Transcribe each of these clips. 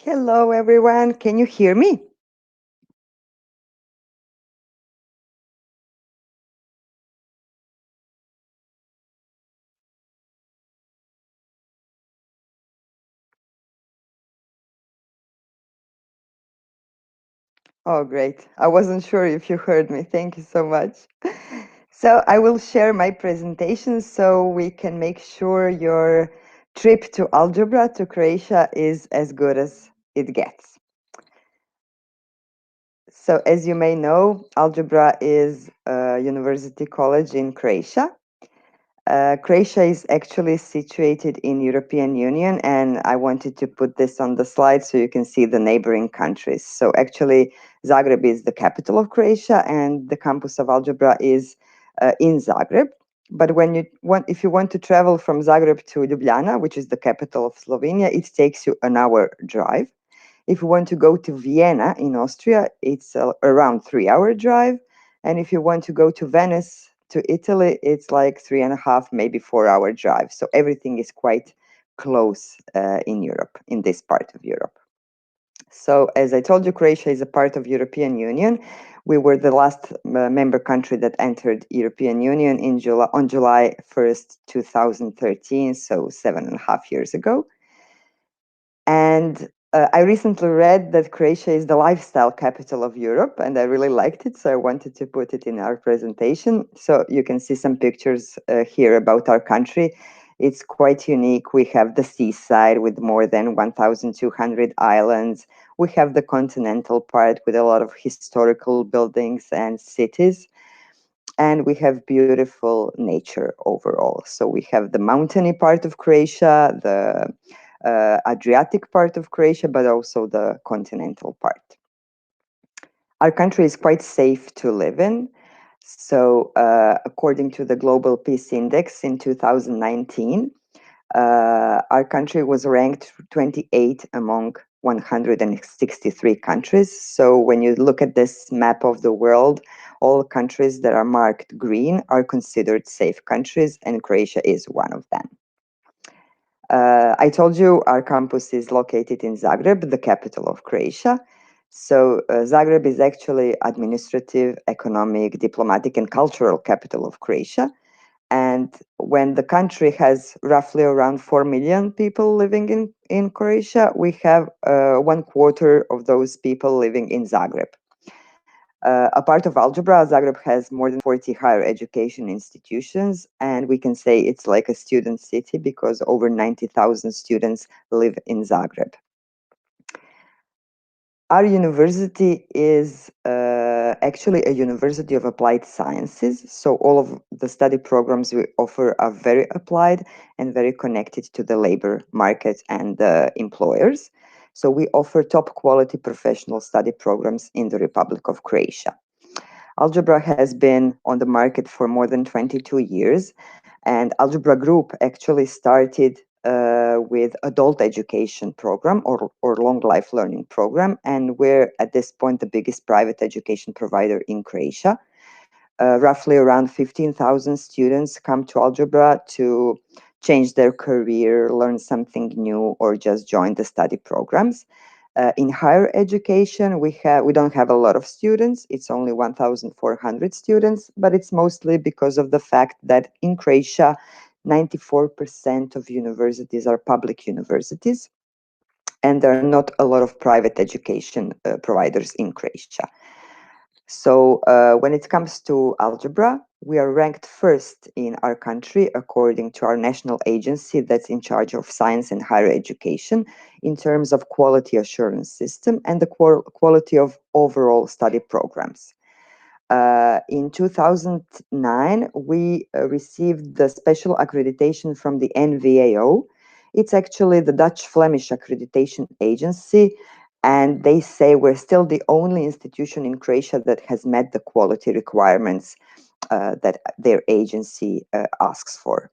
Hello, everyone. Can you hear me? Oh, great. I wasn't sure if you heard me. Thank you so much. So I will share my presentation so we can make sure your trip to Algebra to Croatia is as good as it gets. So as you may know, Algebra is a university college in Croatia. Croatia is actually situated in European Union, and I wanted to put this on the slide so you can see the neighboring countries. So actually, Zagreb is the capital of Croatia, and the campus of Algebra is in Zagreb. But if you want to travel from Zagreb to Ljubljana, which is the capital of Slovenia, it takes you an hour drive. If you want to go to Vienna in Austria, it's around 3 hour drive. And if you want to go to Venice, to Italy, it's like 3.5, maybe 4 hour drive. So everything is quite close in Europe, in this part of Europe. So as I told you, Croatia is a part of European Union. We were the last member country that entered European Union on July 1st, 2013, so 7.5 years ago. And I recently read that Croatia is the lifestyle capital of Europe, and I really liked it, so I wanted to put it in our presentation. So you can see some pictures here about our country. It's quite unique. We have the seaside with more than 1,200 islands. We have the continental part with a lot of historical buildings and cities. And we have beautiful nature overall. So we have the mountainy part of Croatia, the Adriatic part of Croatia, but also the continental part. Our country is quite safe to live in. So, according to the Global Peace Index in 2019, our country was ranked 28 among 163 countries. So, when you look at this map of the world, all countries that are marked green are considered safe countries, and Croatia is one of them. I told you our campus is located in Zagreb, the capital of Croatia. So Zagreb is actually administrative, economic, diplomatic, and cultural capital of Croatia. And when the country has roughly around 4 million people living in Croatia, we have 1/4 of those people living in Zagreb. A part of Algebra, Zagreb has more than 40 higher education institutions, and we can say it's like a student city because over 90,000 students live in Zagreb. Our university is actually a university of applied sciences, so all of the study programs we offer are very applied and very connected to the labor market and the employers. So we offer top quality professional study programs in the Republic of Croatia. Algebra has been on the market for more than 22 years, and Algebra Group actually started with adult education program or long life learning program, and we're at this point the biggest private education provider in Croatia. Roughly around 15,000 students come to Algebra to change their career, learn something new, or just join the study programs. In higher education, we don't have a lot of students. It's only 1,400 students, but it's mostly because of the fact that in Croatia, 94% of universities are public universities, and there are not a lot of private education providers in Croatia. So when it comes to algebra, we are ranked first in our country according to our national agency that's in charge of science and higher education in terms of quality assurance system and the quality of overall study programs. In 2009, we received the special accreditation from the NVAO. It's actually the Dutch Flemish accreditation agency, and they say we're still the only institution in Croatia that has met the quality requirements that their agency asks for.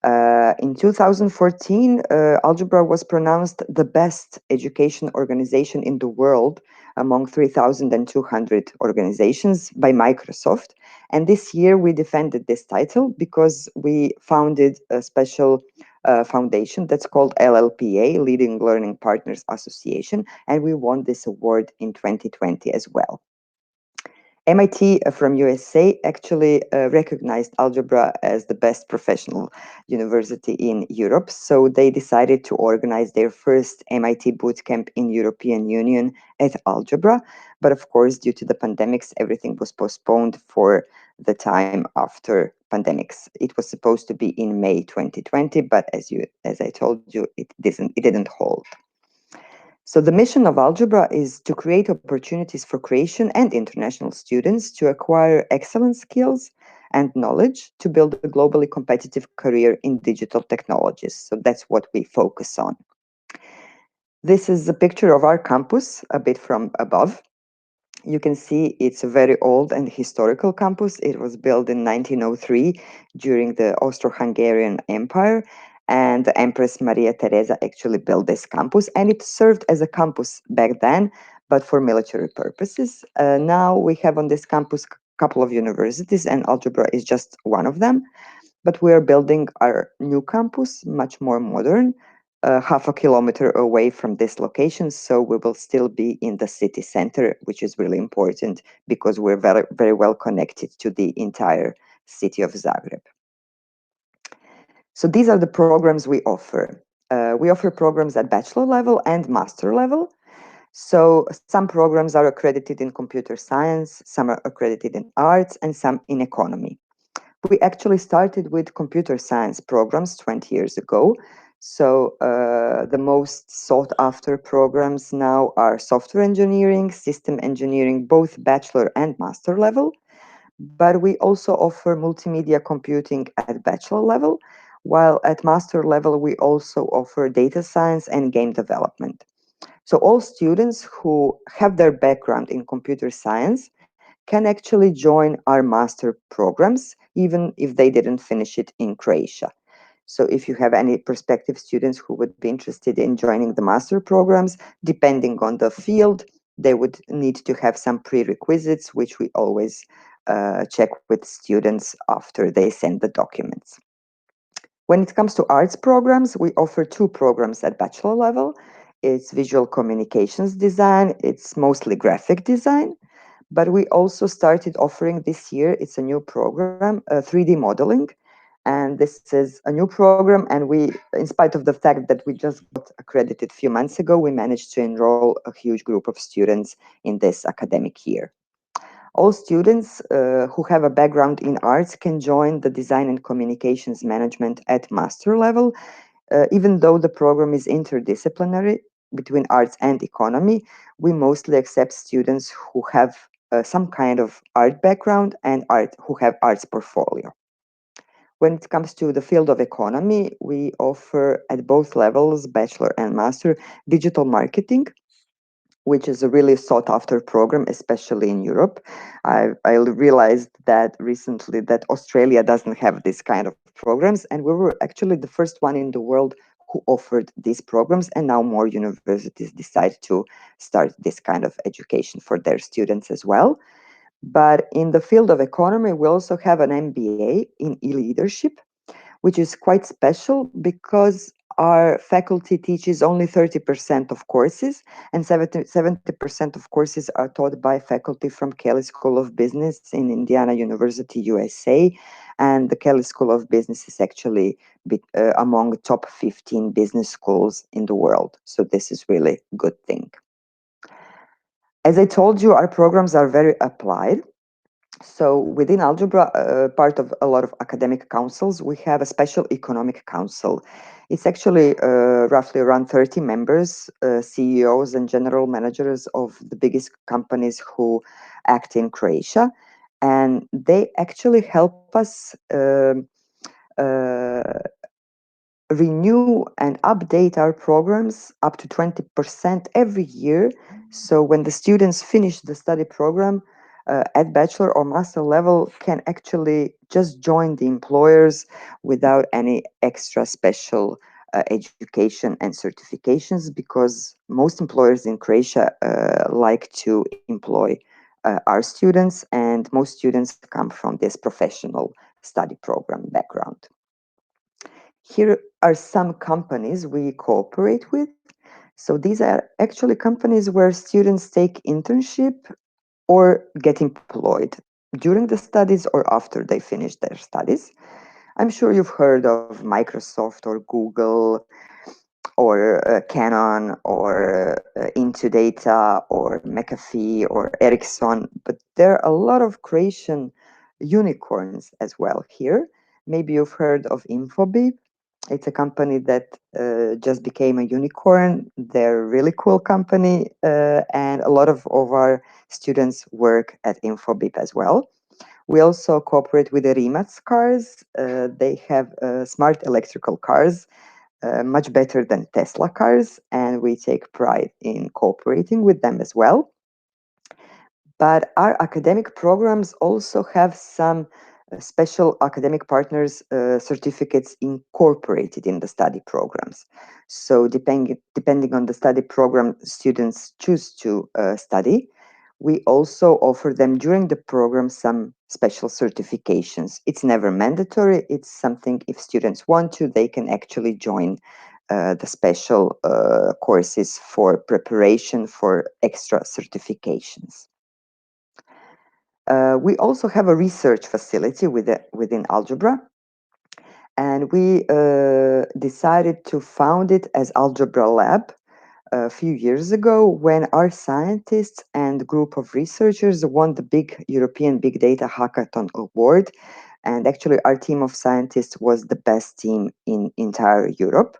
In 2014, Algebra was pronounced the best education organization in the world among 3,200 organizations by Microsoft. And this year we defended this title because we founded a special foundation that's called LLPA, Leading Learning Partners Association, and we won this award in 2020 as well. MIT from USA actually recognized Algebra as the best professional university in Europe, so they decided to organize their first MIT bootcamp in European Union at Algebra. But of course, due to the pandemics, everything was postponed for the time after pandemics. It was supposed to be in May 2020, but as I told you, it didn't hold. So the mission of Algebra is to create opportunities for Croatian and international students to acquire excellent skills and knowledge to build a globally competitive career in digital technologies. So that's what we focus on. This is a picture of our campus a bit from above. You can see it's a very old and historical campus. It was built in 1903 during the Austro-Hungarian Empire, and the Empress Maria Theresa actually built this campus, and it served as a campus back then, but for military purposes. Now we have on this campus a couple of universities, and Algebra is just one of them. But we are building our new campus, much more modern, half a kilometer away from this location. So we will still be in the city center, which is really important because we're very, very well connected to the entire city of Zagreb. So these are the programs we offer. We offer programs at bachelor level and master level. So some programs are accredited in computer science, some are accredited in arts, and some in economy. We actually started with computer science programs 20 years ago. So the most sought after programs now are software engineering, system engineering, both bachelor and master level. But we also offer multimedia computing at bachelor level, while at master level, we also offer data science and game development. So all students who have their background in computer science can actually join our master programs, even if they didn't finish it in Croatia. So if you have any prospective students who would be interested in joining the master programs, depending on the field, they would need to have some prerequisites, which we always check with students after they send the documents. When it comes to arts programs, we offer two programs at bachelor level. It's visual communications design, it's mostly graphic design, but we also started offering this year, it's a new program, 3D modeling. And this is a new program, and we, in spite of the fact that we just got accredited a few months ago, we managed to enroll a huge group of students in this academic year. All students who have a background in arts can join the design and communications management at master level. Even though the program is interdisciplinary between arts and economy, we mostly accept students who have some kind of art background and who have arts portfolio. When it comes to the field of economy, we offer at both levels, bachelor and master, digital marketing, which is a really sought after program, especially in Europe. I realized that recently that Australia doesn't have this kind of programs, and we were actually the first one in the world who offered these programs, and now more universities decide to start this kind of education for their students as well. But in the field of economy, we also have an MBA in e-leadership, which is quite special because our faculty teaches only 30% of courses, and 70% of courses are taught by faculty from Kelley School of Business in Indiana University, USA. And the Kelley School of Business is actually among top 15 business schools in the world. So this is really a good thing. As I told you, our programs are very applied. So within Algebra, part of a lot of academic councils, we have a special economic council. It's actually roughly around 30 members, CEOs and general managers of the biggest companies who act in Croatia. And they actually help us renew and update our programs up to 20% every year. So when the students finish the study program at bachelor or master level, can actually just join the employers without any extra special education and certifications, because most employers in Croatia like to employ our students, and most students come from this professional study program background. Here are some companies we cooperate with. So these are actually companies where students take internship or get employed during the studies or after they finish their studies. I'm sure you've heard of Microsoft or Google or Canon or Into Data or McAfee or Ericsson, but there are a lot of Croatian unicorns as well here. Maybe you've heard of Infobip. It's a company that just became a unicorn. They're a really cool company, and a lot of our students work at Infobip as well. We also cooperate with the Rimac cars. They have smart electrical cars, much better than Tesla cars, and we take pride in cooperating with them as well. But our academic programs also have some special academic partners certificates incorporated in the study programs. So depending on the study program students choose to study, we also offer them during the program some special certifications. It's never mandatory. It's something if students want to, they can actually join the special courses for preparation for extra certifications. We also have a research facility within Algebra, and we decided to found it as Algebra Lab a few years ago when our scientists and group of researchers won the big European Big Data Hackathon Award. And actually, our team of scientists was the best team in entire Europe.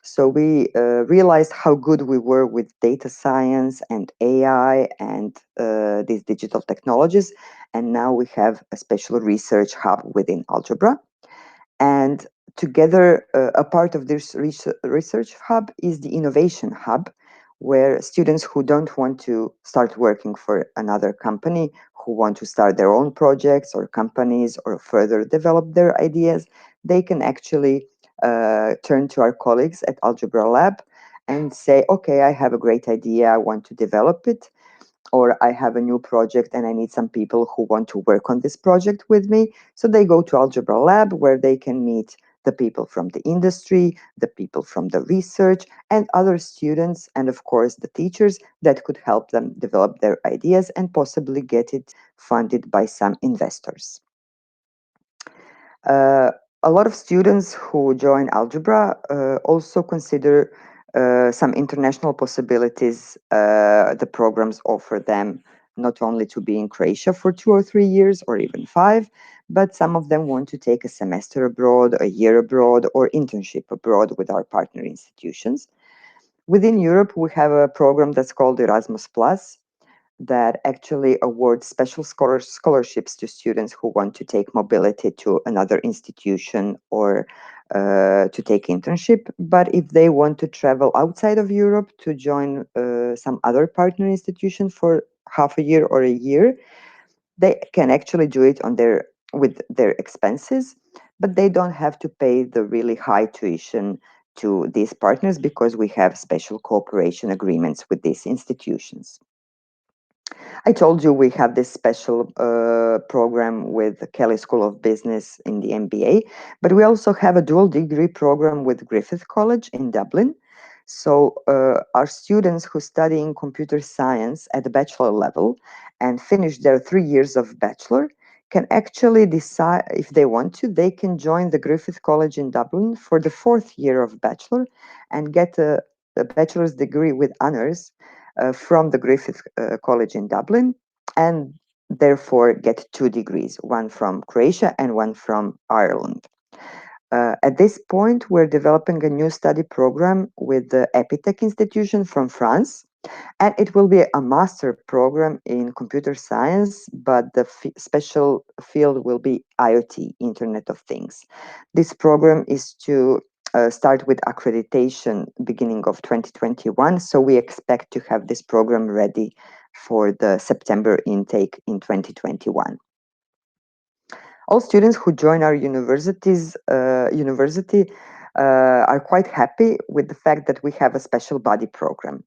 So we realized how good we were with data science and AI and these digital technologies. And now we have a special research hub within Algebra. And together, a part of this research hub is the innovation hub, where students who don't want to start working for another company, who want to start their own projects or companies or further develop their ideas, they can actually turn to our colleagues at Algebra Lab and say, okay, I have a great idea, I want to develop it, or I have a new project and I need some people who want to work on this project with me. So they go to Algebra Lab where they can meet the people from the industry, the people from the research, and other students, and of course the teachers that could help them develop their ideas and possibly get it funded by some investors. Uh, a lot of students who join Algebra also consider some international possibilities the programs offer them, not only to be in Croatia for 2 or 3 years or even 5, but some of them want to take a semester abroad, a year abroad, or internship abroad with our partner institutions. Within Europe, we have a program that's called Erasmus Plus, that actually awards special scholarships to students who want to take mobility to another institution or to take internship. But if they want to travel outside of Europe to join some other partner institution for half a year or a year, they can actually do it on their with their expenses, but they don't have to pay the really high tuition to these partners because we have special cooperation agreements with these institutions. I told you we have this special program with the Kelly School of Business in the MBA, but we also have a dual degree program with Griffith College in Dublin. So our students who study in computer science at the bachelor level and finish their 3 years of bachelor can actually decide if they want to, they can join the Griffith College in Dublin for the 4th year of bachelor and get a bachelor's degree with honors from the Griffith College in Dublin, and therefore get 2 degrees, one from Croatia and one from Ireland. At this point, we're developing a new study program with the Epitech institution from France, and it will be a master program in computer science, but the special field will be IoT, Internet of Things. This program is to start with accreditation beginning of 2021, so we expect to have this program ready for the September intake in 2021. All students who join our university are quite happy with the fact that we have a special buddy program.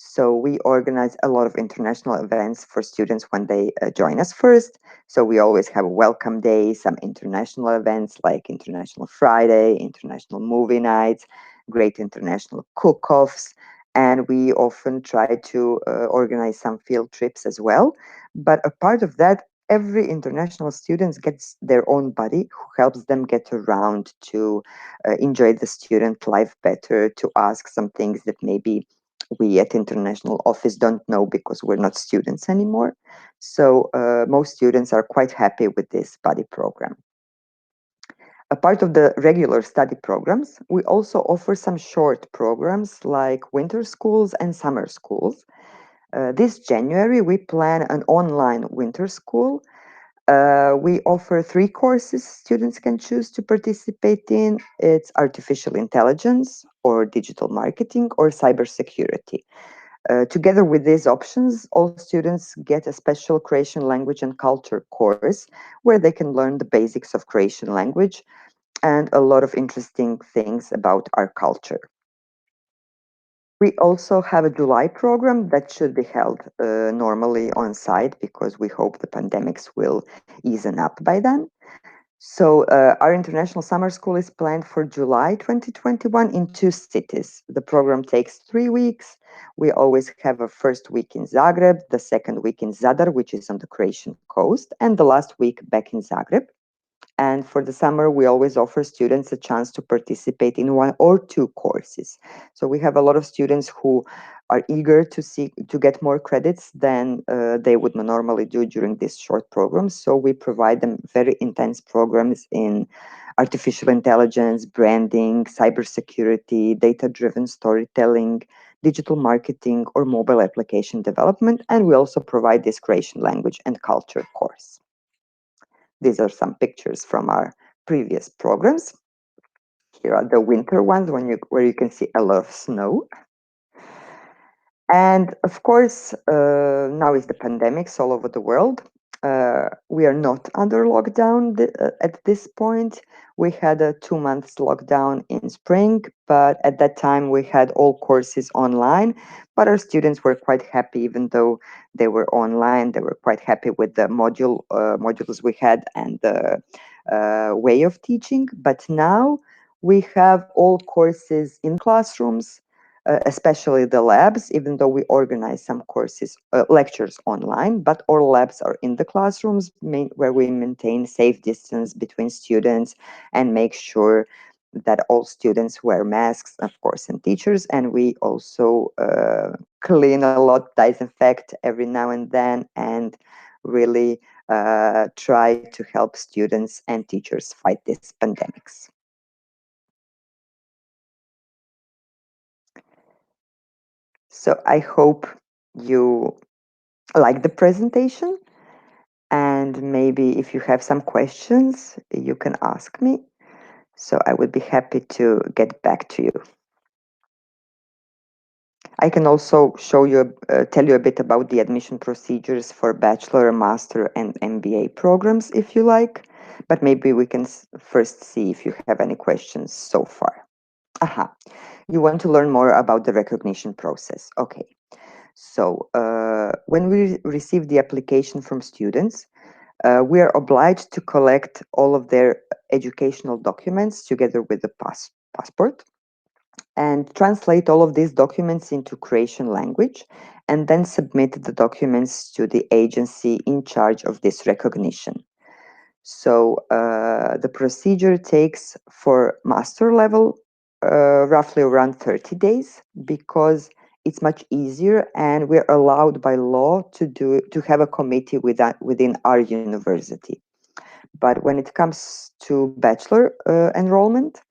So we organize a lot of international events for students when they join us first. So we always have a welcome day, some international events like International Friday, international movie nights, great international cook-offs, and we often try to organize some field trips as well. But a part of that, every international student gets their own buddy who helps them get around to enjoy the student life better, to ask some things that maybe we at international office don't know because we're not students anymore. So most students are quite happy with this buddy program. A part of the regular study programs, we also offer some short programs like winter schools and summer schools. This January, we plan an online winter school. We offer 3 courses students can choose to participate in. It's artificial intelligence, or digital marketing, or cybersecurity. Together with these options, all students get a special Croatian language and culture course where they can learn the basics of Croatian language and a lot of interesting things about our culture. We also have a July program that should be held normally on site because we hope the pandemics will ease up by then. So our international summer school is planned for July 2021 in 2 cities. The program takes 3 weeks. We always have a first week in Zagreb, the second week in Zadar, which is on the Croatian coast, and the last week back in Zagreb. And for the summer, we always offer students a chance to participate in 1 or 2 courses. So we have a lot of students who are eager to get more credits than they would normally do during these short programs. So we provide them very intense programs in artificial intelligence, branding, cybersecurity, data-driven storytelling, digital marketing, or mobile application development. And we also provide this Croatian language and culture course. These are some pictures from our previous programs. Here are the winter ones where you can see a lot of snow. And of course, now is the pandemics all over the world. We are not under lockdown at this point. We had a 2 months lockdown in spring, but at that time we had all courses online. But our students were quite happy, even though they were online. They were quite happy with the modules we had and the way of teaching. But now we have all courses in classrooms, especially the labs, even though we organize some courses, lectures online, but all labs are in the classrooms where we maintain safe distance between students and make sure that all students wear masks, of course, and teachers. And we also clean a lot, disinfect every now and then, and really try to help students and teachers fight these pandemics. So I hope you like the presentation, and maybe if you have some questions, you can ask me. So I would be happy to get back to you. I can also tell you a bit about the admission procedures for bachelor, master, and MBA programs if you like, but maybe we can first see if you have any questions so far. Aha, you want to learn more about the recognition process. Okay. So when we receive the application from students, we are obliged to collect all of their educational documents together with the passport and translate all of these documents into Croatian language and then submit the documents to the agency in charge of this recognition. So the procedure takes for master level roughly around 30 days because it's much easier and we're allowed by law to have a committee within our university. But when it comes to bachelor enrollment,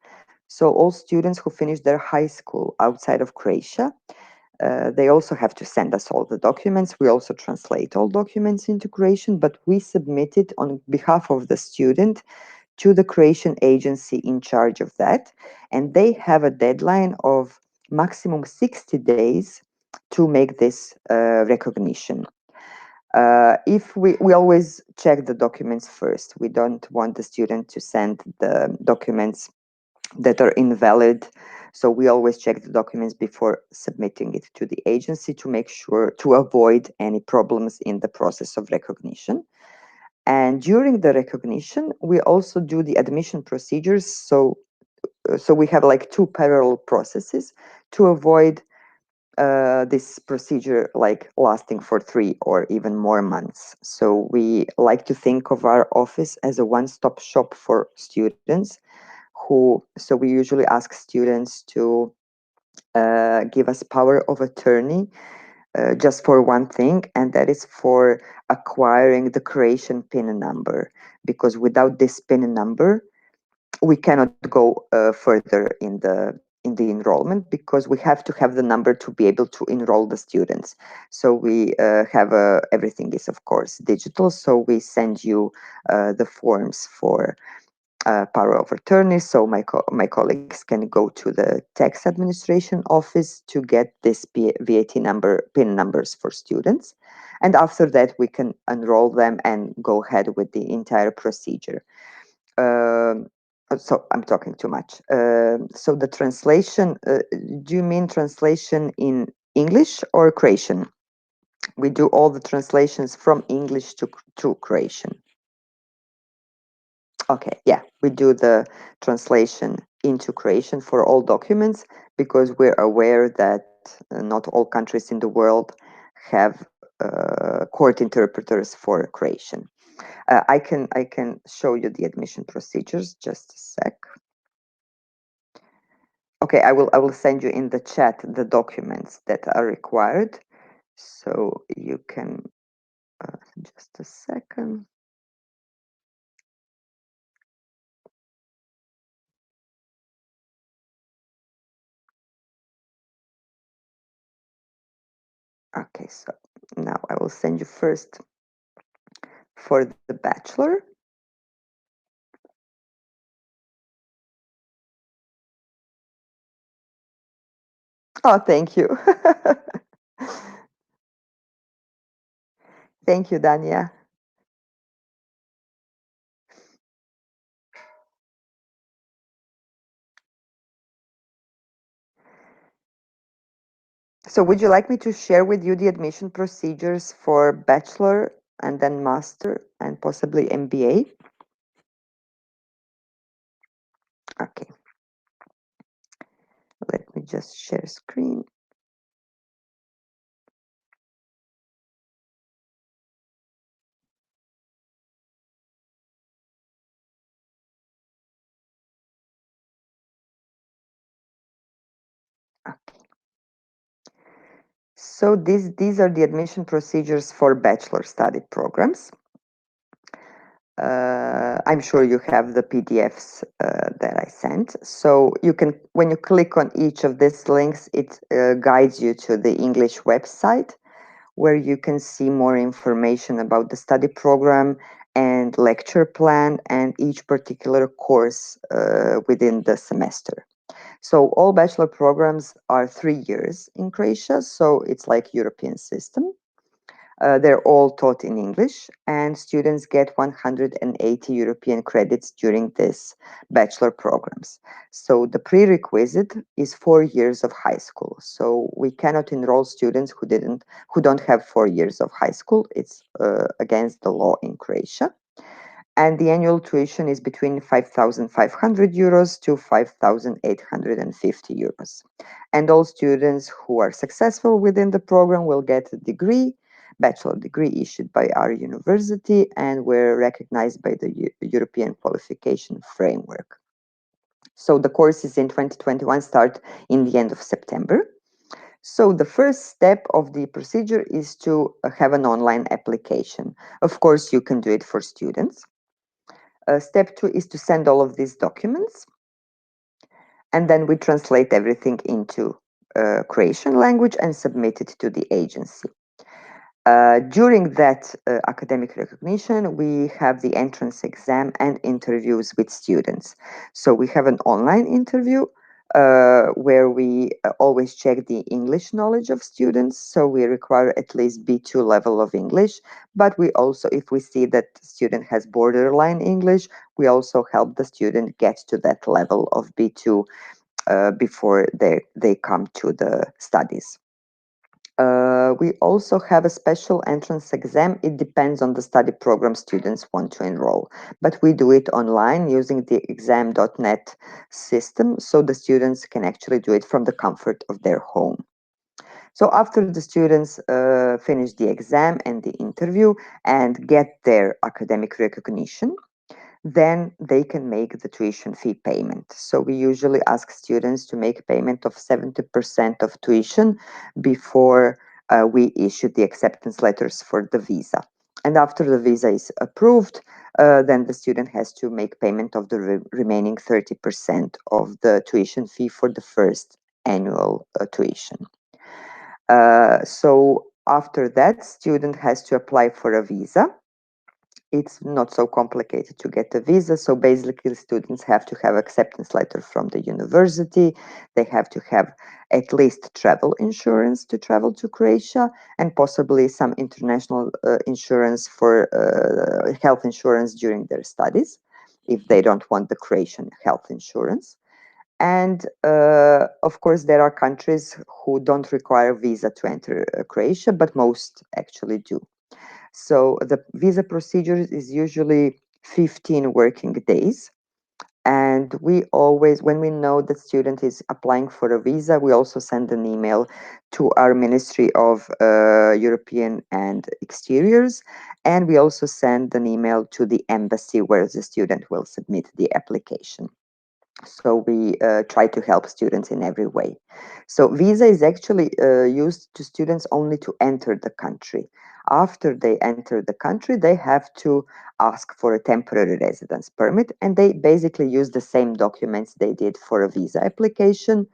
so all students who finish their high school outside of Croatia, they also have to send us all the documents. We also translate all documents into Croatian, but we submit it on behalf of the student to the Croatian agency in charge of that. And they have a deadline of maximum 60 days to make this recognition. If we always check the documents first. We don't want the student to send the documents that are invalid So we always check the documents before submitting it to the agency to make sure to avoid any problems in the process of recognition. And during the recognition, we also do the admission procedures. So we have like two parallel processes to avoid this procedure like lasting for 3 or even more months. So we like to think of our office as a one-stop shop for students so we usually ask students to give us power of attorney just for one thing, and that is for acquiring the Croatian PIN number. Because without this PIN number, we cannot go further in the enrollment, because we have to have the number to be able to enroll the students. So we have everything is of course digital. So we send you the forms for power of attorney. So my colleagues can go to the tax administration office to get this VAT number, PIN numbers for students. And after that, we can enroll them and go ahead with the entire procedure. So I'm talking too much. So the translation, do you mean translation in English or Croatian? We do all the translations from English to Croatian. Okay, yeah, we do the translation into Croatian for all documents, because we're aware that not all countries in the world have court interpreters for Croatian. I can show you the admission procedures. Just a sec. Okay, I will send you in the chat the documents that are required, so you can just a second. Okay, so now I will send you first for the bachelor. Oh, thank you. Thank you, Dania. So would you like me to share with you the admission procedures for bachelor and then master and possibly MBA? Okay. Let me just share screen. Okay. So these are the admission procedures for bachelor study programs. I'm sure you have the PDFs that I sent. So you can, when you click on each of these links, it guides you to the English website, where you can see more information about the study program and lecture plan and each particular course within the semester. So all bachelor programs are 3 years in Croatia, so it's like European system. They're all taught in English, and students get 180 European credits during this bachelor programs. So the prerequisite is 4 years of high school. So we cannot enroll students who don't have 4 years of high school. It's against the law in Croatia. And the annual tuition is between 5,500 euros to 5,850 euros. And all students who are successful within the program will get a degree, bachelor degree issued by our university, and we're recognized by the European qualification framework. So the courses in 2021 start in the end of September. So the first step of the procedure is to have an online application. Of course, you can do it for students. Step 2 is to send all of these documents, and then we translate everything into Croatian language and submit it to the agency. During that academic recognition, we have the entrance exam and interviews with students. So we have an online interview where we always check the English knowledge of students. So we require at least B2 level of English, but we also, if we see that student has borderline English, we also help the student get to that level of B2 before they come to the studies. We also have a special entrance exam. It depends on the study program students want to enroll, but we do it online using the exam.net system, so the students can actually do it from the comfort of their home. So after the students finish the exam and the interview and get their academic recognition, then they can make the tuition fee payment. So we usually ask students to make payment of 70% of tuition before we issue the acceptance letters for the visa. And after the visa is approved, then the student has to make payment of the remaining 30% of the tuition fee for the first annual tuition. So after that, student has to apply for a visa. It's not so complicated to get a visa. So basically, students have to have acceptance letter from the university. They have to have at least travel insurance to travel to Croatia, and possibly some international insurance for health insurance during their studies, if they don't want the Croatian health insurance. And of course, there are countries who don't require visa to enter Croatia, but most actually do. So the visa procedure is usually 15 working days. And we always, when we know the student is applying for a visa, we also send an email to our Ministry of European and Exteriors. And we also send an email to the embassy where the student will submit the application. So we try to help students in every way. So visa is actually used to students only to enter the country. After they enter the country, they have to ask for a temporary residence permit, and they basically use the same documents they did for a visa application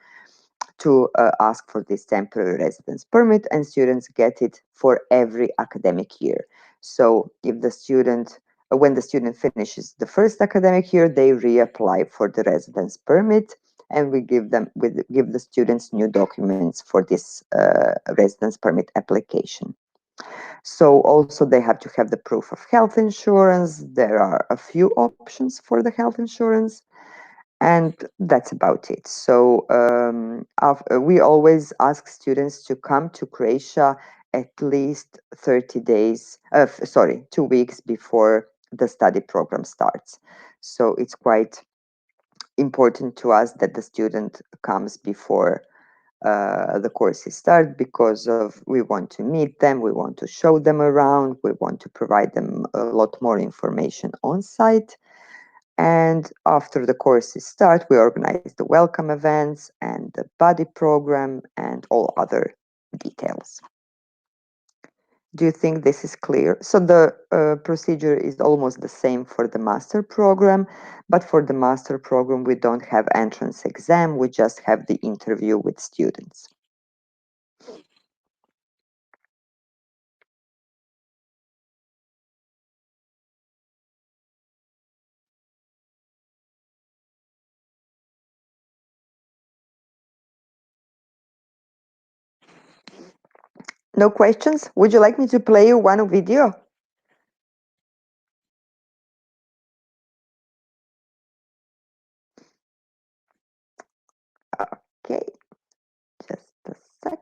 to ask for this temporary residence permit, and students get it for every academic year. So if the student when the student finishes the first academic year, they reapply for the residence permit, and we give the students new documents for this residence permit application. So also they have to have the proof of health insurance. There are a few options for the health insurance, and that's about it. So we always ask students to come to Croatia at least 30 days, 2 weeks before the study program starts. So it's quite important to us that the student comes before the courses start, because of we want to meet them, we want to show them around, we want to provide them a lot more information on site. And after the courses start, we organize the welcome events and the buddy program and all other details. Do you think this is clear? So the procedure is almost the same for the master program, but for the master program, we don't have entrance exam, we just have the interview with students. No questions? Would you like me to play you one video? Okay, just a sec.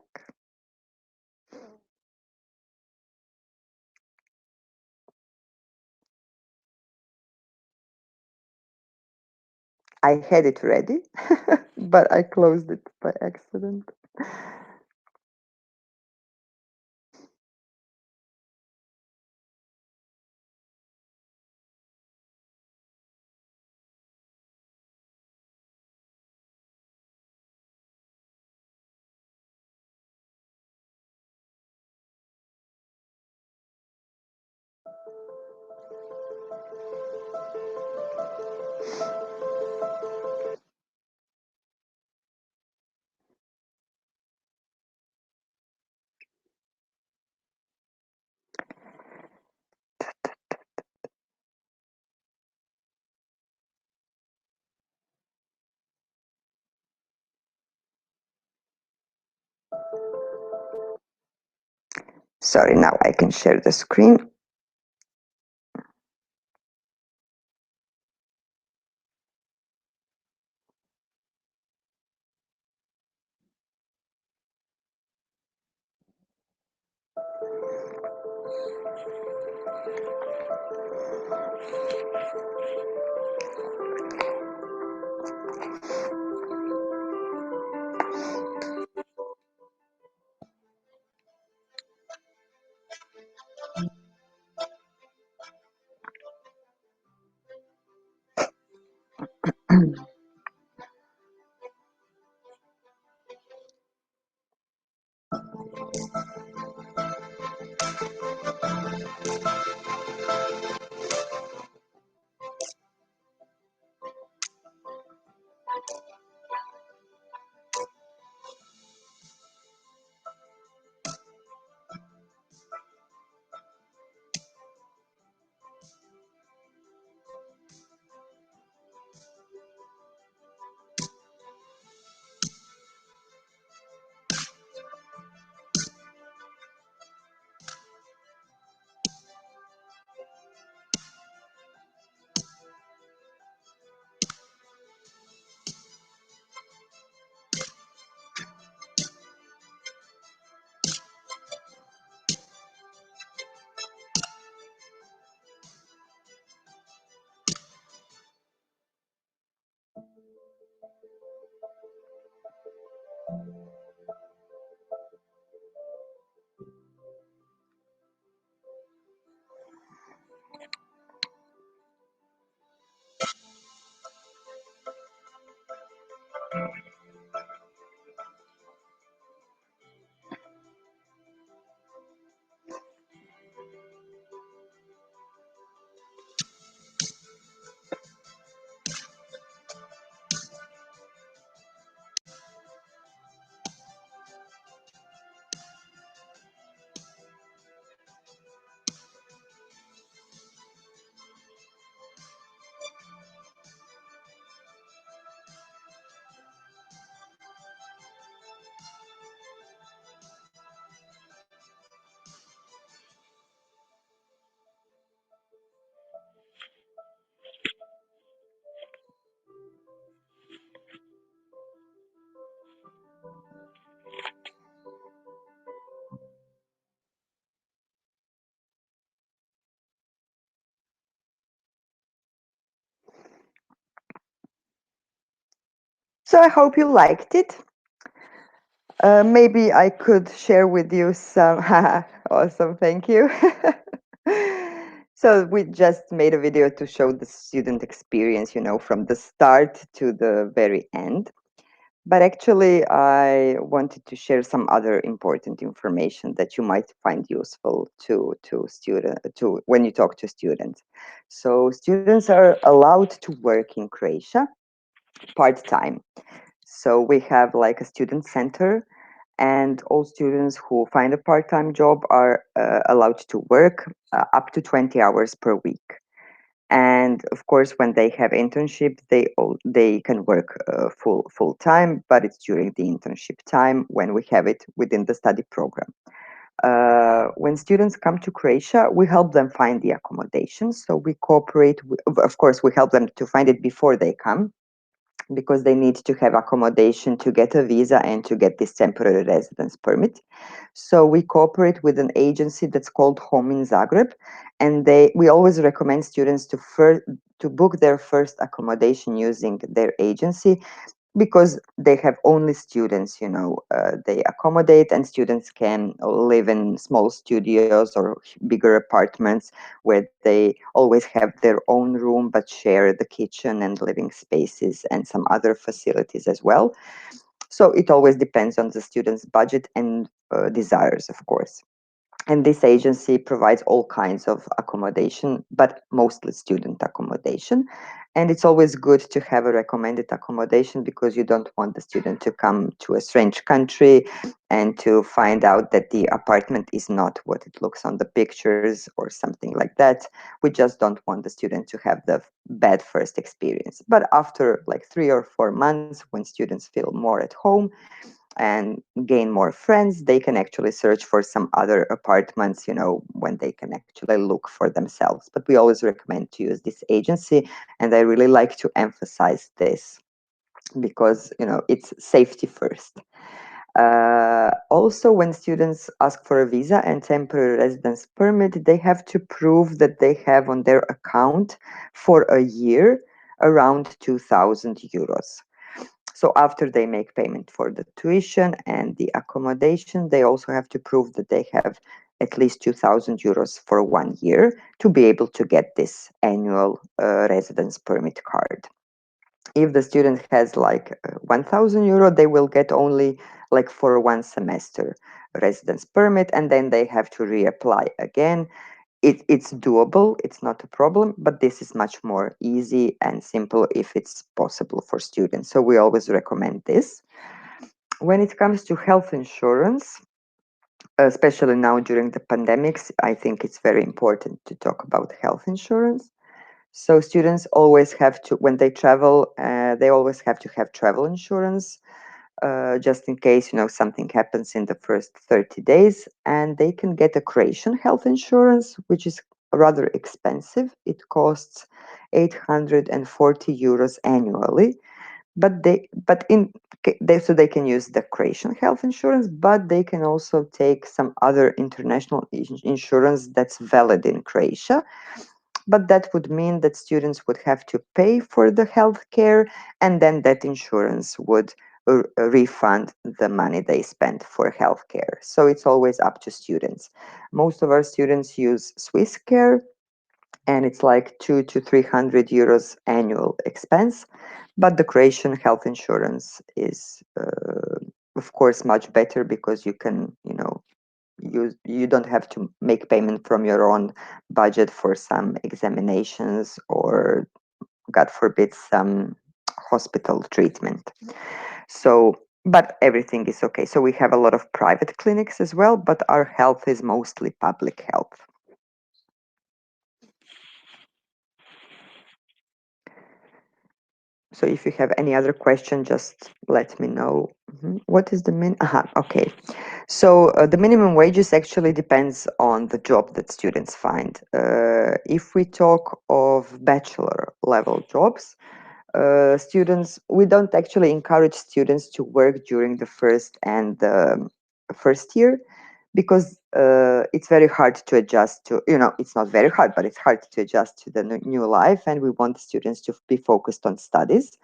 I had it ready, but I closed it by accident. Sorry, now I can share the screen. So I hope you liked it. Maybe I could share with you some. Awesome, thank you. So we just made a video to show the student experience, from the start to the very end. But actually, I wanted to share some other important information that you might find useful to when you talk to students. So students are allowed to work in Croatia part-time. So we have like a student center, and all students who find a part-time job are allowed to work up to 20 hours per week. And of course, when they have internship, they can work full time, but it's during the internship time when we have it within the study program. When students come to Croatia, we help them find the accommodation. So we cooperate. Of course, we help them to find it before they come, because they need to have accommodation to get a visa and to get this temporary residence permit. So we cooperate with an agency that's called Home in Zagreb, and we always recommend students to book their first accommodation using their agency, because they have only students, they accommodate, and students can live in small studios or bigger apartments where they always have their own room but share the kitchen and living spaces and some other facilities as well. So it always depends on the student's budget and desires, of course. And this agency provides all kinds of accommodation, but mostly student accommodation. And it's always good to have a recommended accommodation, because you don't want the student to come to a strange country and to find out that the apartment is not what it looks on the pictures or something like that. We just don't want the student to have the bad first experience. But after like 3 or 4 months, when students feel more at home and gain more friends, they can actually search for some other apartments, when they can actually look for themselves. But we always recommend to use this agency, and I really like to emphasize this, because it's safety first. Also, when students ask for a visa and temporary residence permit, they have to prove that they have on their account for a year around 2,000 euros. So after they make payment for the tuition and the accommodation, they also have to prove that they have at least 2,000 euros for 1 year to be able to get this annual residence permit card. If the student has like 1,000 euro, they will get only like for 1 semester residence permit, and then they have to reapply again. It's doable, it's not a problem, but this is much more easy and simple if it's possible for students. So we always recommend this. When it comes to health insurance, especially now during the pandemics, I think it's very important to talk about health insurance. So students always have to, when they travel, they always have to have travel insurance, just in case, something happens in the first 30 days. And they can get a Croatian health insurance, which is rather expensive. It costs 840 euros annually. But so they can use the Croatian health insurance, but they can also take some other international insurance that's valid in Croatia. But that would mean that students would have to pay for the health care, and then that insurance would refund the money they spent for healthcare. So it's always up to students. Most of our students use Swiss Care, and it's like 200 to 300 euros annual expense. But the Croatian health insurance is, of course, much better because you can, you don't have to make payment from your own budget for some examinations or, God forbid, some hospital treatment. So, but everything is okay. So we have a lot of private clinics as well, but our health is mostly public health. So if you have any other question, just let me know. What is the okay. So the minimum wages actually depends on the job that students find. If we talk of bachelor level jobs, students, we don't actually encourage students to work during the first year, because it's very hard to adjust to, it's not very hard, but it's hard to adjust to the new life, and we want students to be focused on studies.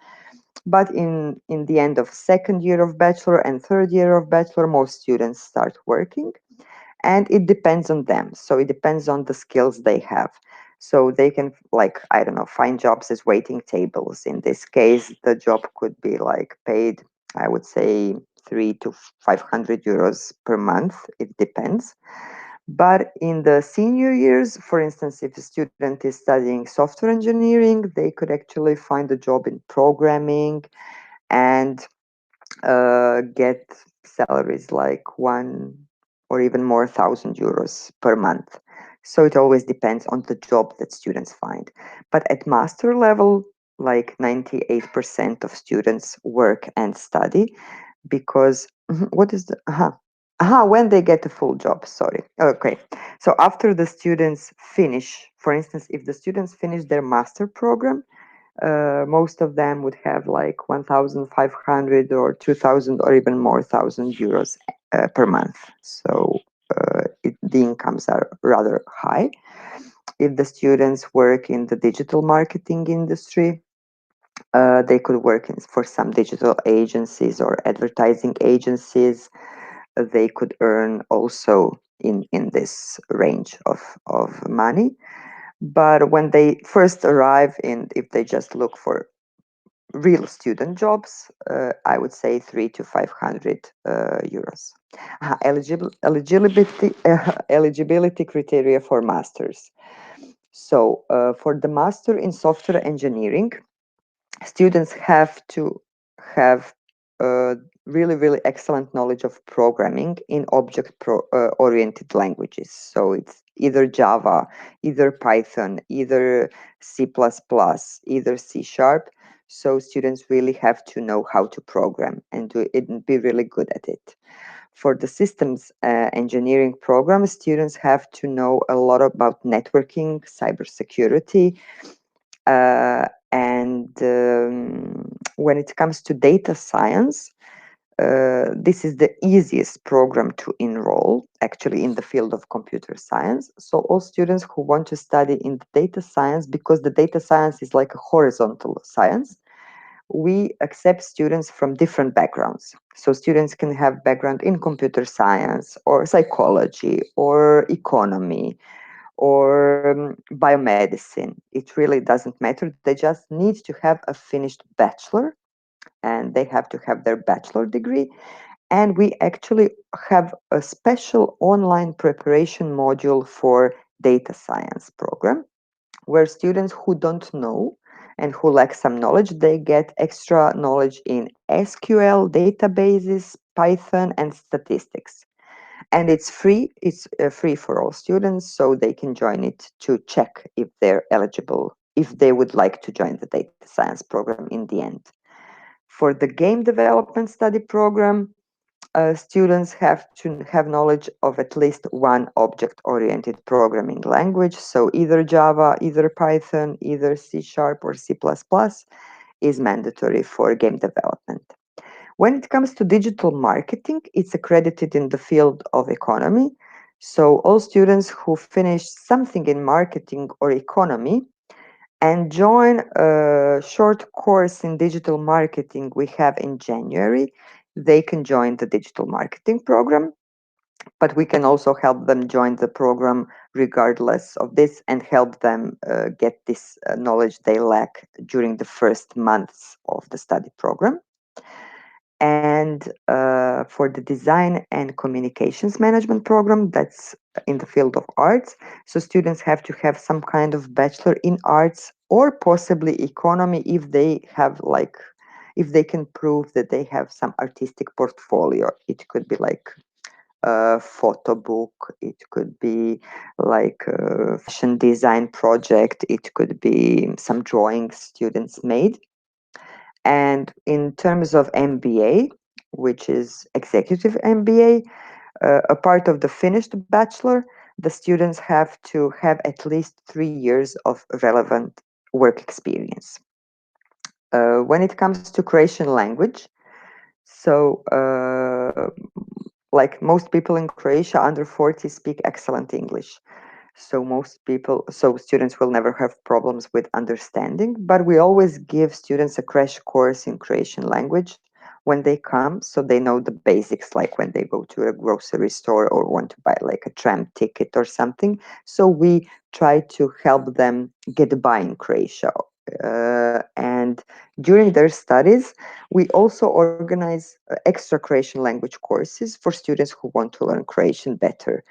But in the end of second year of bachelor and third year of bachelor, most students start working, and it depends on them. So it depends on the skills they have. So they can, like, I don't know, find jobs as waiting tables. In this case, the job could be like paid, I would say, 300 to 500 euros per month. It depends. But in the senior years, for instance, if a student is studying software engineering, they could actually find a job in programming and get salaries like 1 or even more 1,000 euros per month. So it always depends on the job that students find. But at master level, like 98% of students work and study, because what is the when they get a full job, sorry. Okay. So after the students finish, for instance, if the students finish their master program, most of them would have like 1,500 or 2,000 or even more 1,000 euros per month. So the incomes are rather high. If the students work in the digital marketing industry, they could work for some digital agencies or advertising agencies. They could earn also in this range of money. But when they first arrive, and if they just look for real student jobs, I would say 300 to 500 euros. Eligibility criteria for masters. So for the master in software engineering, students have to have really, really excellent knowledge of programming in object-oriented languages. So it's either Java, either Python, either C++, either C Sharp. So students really have to know how to program and be really good at it. For the systems engineering program, students have to know a lot about networking, cybersecurity, and when it comes to data science, this is the easiest program to enroll actually in the field of computer science. So all students who want to study in the data science, because the data science is like a horizontal science, we accept students from different backgrounds. So students can have background in computer science or psychology or economy or biomedicine. It really doesn't matter. They just need to have a finished bachelor, and they have to have their bachelor degree. And we actually have a special online preparation module for data science program, where students who don't know and who lack some knowledge, they get extra knowledge in SQL, databases, Python, and statistics. And it's free. It's free for all students, so they can join it to check if they're eligible, if they would like to join the data science program in the end. For the game development study program, students have to have knowledge of at least one object-oriented programming language. So either Java, either Python, either C# or C++ is mandatory for game development. When it comes to digital marketing, it's accredited in the field of economy. So all students who finish something in marketing or economy and join a short course in digital marketing we have in January, they can join the digital marketing program. But we can also help them join the program regardless of this and help them get this knowledge they lack during the first months of the study program. And for the design and communications management program, that's in the field of arts. So students have to have some kind of bachelor in arts or possibly economy if they have like, if they can prove that they have some artistic portfolio. It could be like a photo book, it could be like a fashion design project, it could be some drawings students made. And in terms of MBA, which is executive MBA, a part of the finished bachelor, the students have to have at least 3 years of relevant work experience. When it comes to Croatian language, so like most people in Croatia under 40 speak excellent English. So most people, so students will never have problems with understanding, but we always give students a crash course in Croatian language when they come, so they know the basics, like when they go to a grocery store or want to buy like a tram ticket or something. So we try to help them get by in Croatia. And during their studies, we also organize extra Croatian language courses for students who want to learn Croatian better.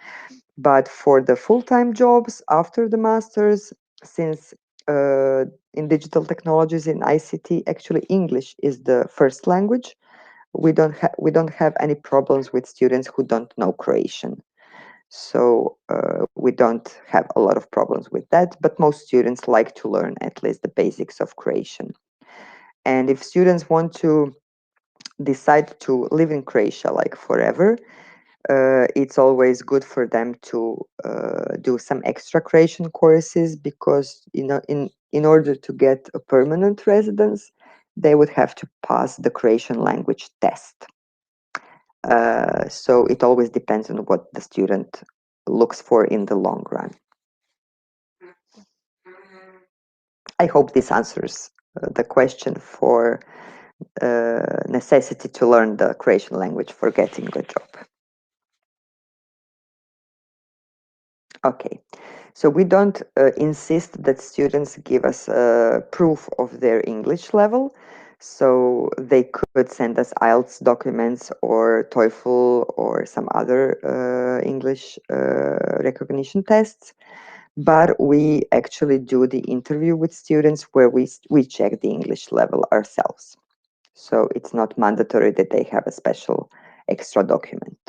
But for the full-time jobs after the master's, since in digital technologies in ICT, actually English is the first language, we don't have any problems with students who don't know Croatian. So we don't have a lot of problems with that, but most students like to learn at least the basics of Croatian. And if students want to decide to live in Croatia like forever, it's always good for them to do some extra Croatian courses, because in order to get a permanent residence, they would have to pass the Croatian language test. So it always depends on what the student looks for in the long run. I hope this answers the question for necessity to learn the Croatian language for getting a job. Okay, so we don't insist that students give us proof of their English level. So they could send us IELTS documents or TOEFL or some other English recognition tests. But we actually do the interview with students where we check the English level ourselves. So it's not mandatory that they have a special extra document.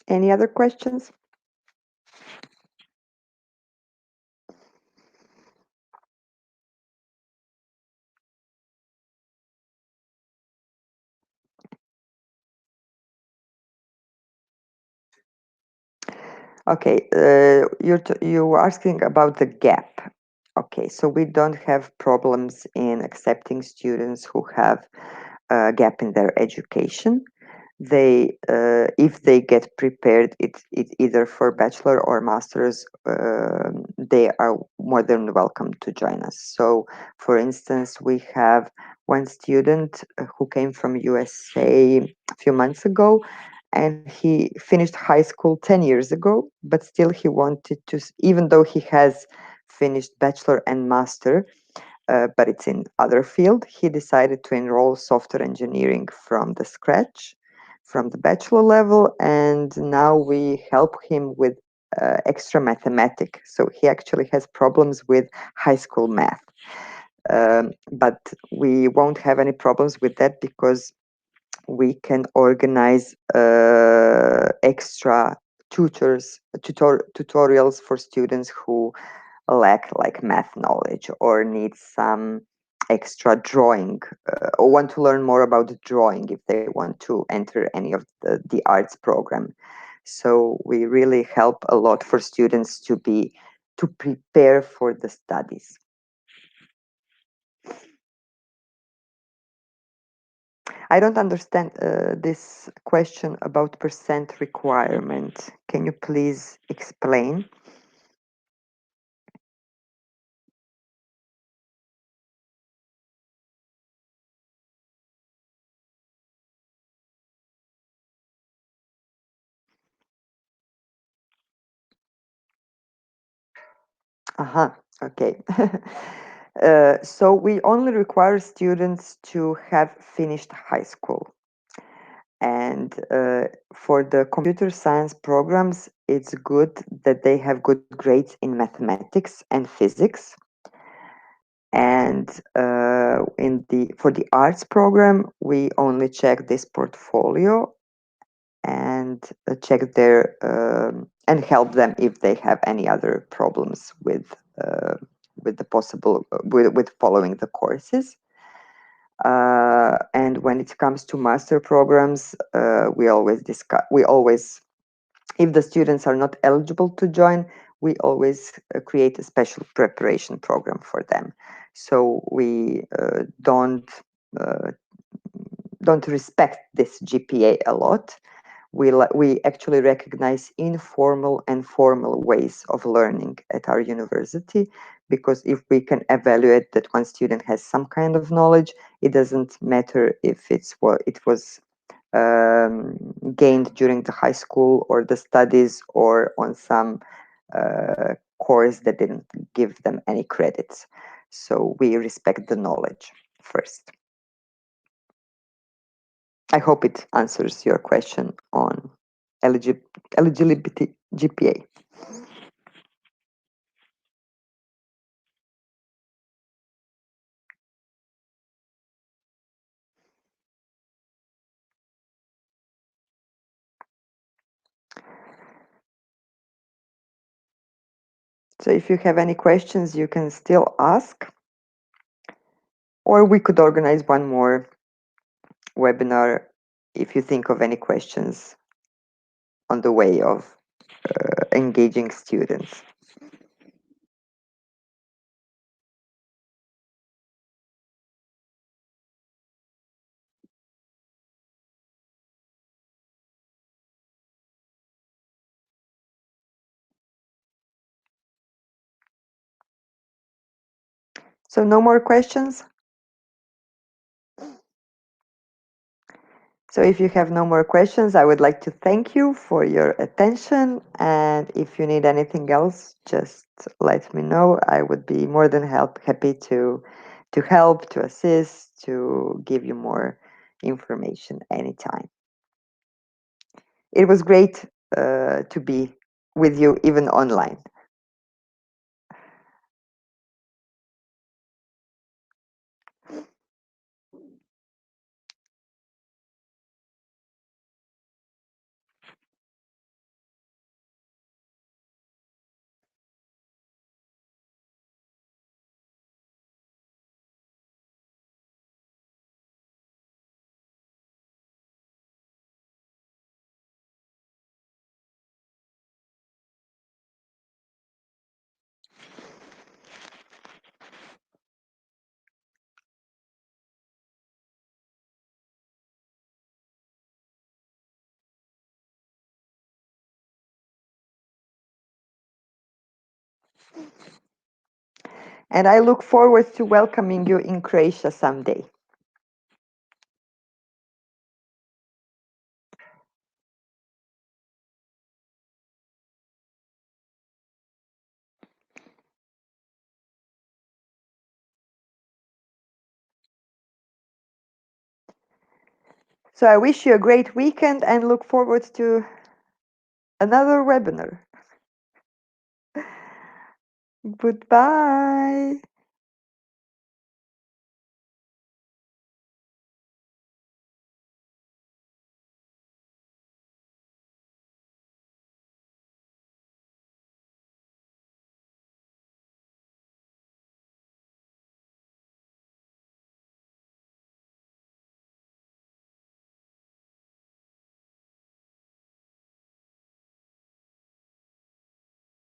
Any other questions? Okay, you were asking about the gap. Okay, so we don't have problems in accepting students who have a gap in their education. They, if they get prepared, it either for bachelor or masters, they are more than welcome to join us. So, for instance, we have one student who came from USA a few months ago, and he finished high school 10 years ago, but still he wanted to, even though he has finished bachelor and master, but it's in other field, he decided to enroll software engineering from the scratch, from the bachelor level, and now we help him with extra mathematics. So he actually has problems with high school math. But we won't have any problems with that because we can organize extra tutorials for students who lack like math knowledge or need some extra drawing or want to learn more about drawing if they want to enter any of the arts program. So we really help a lot for students to prepare for the studies. I don't understand this question about percent requirement. Can you please explain? Uh-huh. Okay. So we only require students to have finished high school. And for the computer science programs, it's good that they have good grades in mathematics and physics. And in the for the arts program, we only check this portfolio and check their and help them if they have any other problems with the possible with following the courses. And when it comes to master programs, we always discuss. We always, if the students are not eligible to join, we always create a special preparation program for them. So we uh, don't respect this GPA a lot. We actually recognize informal and formal ways of learning at our university, because if we can evaluate that one student has some kind of knowledge, it doesn't matter if it's what it was gained during the high school or the studies or on some course that didn't give them any credits. So we respect the knowledge first. I hope it answers your question on eligibility GPA. So if you have any questions, you can still ask, or we could organize one more webinar if you think of any questions on the way of engaging students. So no more questions? So if you have no more questions, I would like to thank you for your attention. And if you need anything else, just let me know. I would be more than happy to help, to assist, to give you more information anytime. It was great to be with you even online. And I look forward to welcoming you in Croatia someday. So I wish you a great weekend and look forward to another webinar. Goodbye.